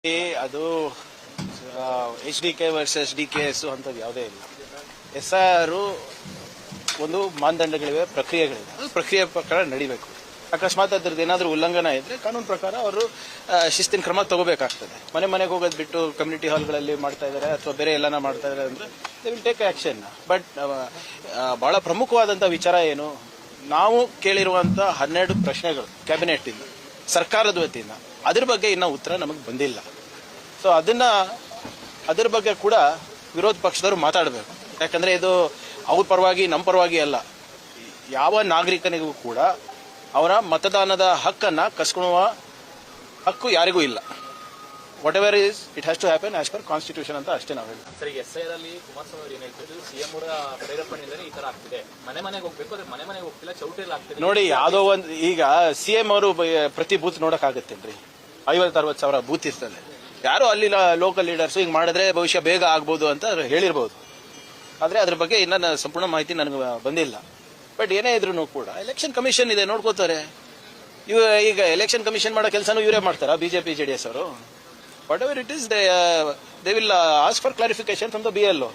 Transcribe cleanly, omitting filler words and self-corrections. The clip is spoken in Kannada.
ಅದು HDK ವರ್ಸಸ್ DKS ಅಂತದ್ದು ಯಾವುದೇ ಇಲ್ಲ. SIR ಒಂದು ಮಾನದಂಡಗಳಿವೆ, ಪ್ರಕ್ರಿಯೆಗಳಿವೆ. ಅದು ಪ್ರಕ್ರಿಯೆ ಪ್ರಕಾರ ನಡಿಬೇಕು. ಅಕಸ್ಮಾತ್ ಅದ್ರದ್ದು ಏನಾದರೂ ಉಲ್ಲಂಘನೆ ಇದ್ರೆ ಕಾನೂನು ಪ್ರಕಾರ ಅವರು ಶಿಸ್ತಿನ ಕ್ರಮ ತಗೋಬೇಕಾಗ್ತದೆ. ಮನೆಗೆ ಹೋಗೋದು ಬಿಟ್ಟು ಕಮ್ಯುನಿಟಿ ಹಾಲ್ಗಳಲ್ಲಿ ಮಾಡ್ತಾ ಇದ್ದಾರೆ ಅಥವಾ ಬೇರೆ ಎಲ್ಲಾನ ಮಾಡ್ತಾ ಇದ್ದಾರೆ ಅಂದ್ರೆ they will take action. But ಬಹಳ ಪ್ರಮುಖವಾದಂಥ ವಿಚಾರ ಏನು, ನಾವು ಕೇಳಿರುವಂತ 12 ಪ್ರಶ್ನೆಗಳು ಕ್ಯಾಬಿನೆಟ್ ಇಂದ, ಸರ್ಕಾರದ ವತಿಯಿಂದ, ಅದ್ರ ಬಗ್ಗೆ ಇನ್ನೂ ಉತ್ತರ ನಮಗೆ ಬಂದಿಲ್ಲ. ಸೊ ಅದ್ರ ಬಗ್ಗೆ ಕೂಡ ವಿರೋಧ ಪಕ್ಷದವರು ಮಾತಾಡಬೇಕು. ಯಾಕಂದ್ರೆ ಇದು ಅವ್ರ ಪರವಾಗಿ ನಮ್ಮ ಪರವಾಗಿ ಅಲ್ಲ. ಯಾವ ನಾಗರಿಕನಿಗೂ ಕೂಡ ಅವರ ಮತದಾನದ ಹಕ್ಕನ್ನ ಕಸ್ಕೊಳ್ಳುವ ಹಕ್ಕು ಯಾರಿಗೂ ಇಲ್ಲ. Whatever is it has to happen as per constitution ಅಂತ ಅಷ್ಟೇ ನಾವು ಹೇಳಿ. ಸರಿ, SIR ಅಲ್ಲಿ ಕುಮಾರಸ್ವಾಮಿ ಅವರು ಏನ್ ಹೇಳ್ತಿದ್ರು, ಸಿಎಂ ಅವರ ಪ್ರೇರೇಪಣೆಯಿಂದಲೇ ಈ ತರ ಆಗ್ತಿದೆ, ಮನೆಗೆ ಹೋಗ್ಬೇಕು, ಅದ್ರ ಮನೆಗೆ ಹೋಗ್ತಿಲ್ಲ, ಚೌಟಿಯಲ್ಲಿ ಆಗ್ತಿದೆ. ನೋಡಿ, ಯಾವುದೋ ಒಂದು ಈಗ CM ಅವರು ಪ್ರತಿ ಬೂತ್ ನೋಡಕ್ ಆಗತ್ತೇನ್ರಿ? 50-60 ಸಾವಿರ ಬೂತ್ ಇರ್ತದೆ. ಯಾರೋ ಅಲ್ಲಿ ಲೋಕಲ್ ಲೀಡರ್ಸ್ ಹಿಂಗ್ ಮಾಡಿದ್ರೆ ಭವಿಷ್ಯ ಬೇಗ ಆಗ್ಬೋದು ಅಂತ ಹೇಳಿರ್ಬೋದು. ಆದ್ರೆ ಅದ್ರ ಬಗ್ಗೆ ಇನ್ನ ಸಂಪೂರ್ಣ ಮಾಹಿತಿ ನನಗೆ ಬಂದಿಲ್ಲ. ಬಟ್ ಏನೇ ಇದ್ರು ಕೂಡ ಎಲೆಕ್ಷನ್ ಕಮಿಷನ್ ಇದೆ, ನೋಡ್ಕೋತಾರೆ. ಈಗ ಎಲೆಕ್ಷನ್ ಕಮಿಷನ್ ಮಾಡೋ ಕೆಲಸನೂ ಇವರೇ ಮಾಡ್ತಾರಾ BJP JDS ಅವರು? What ever it is, they will ask for clarification from the BLO.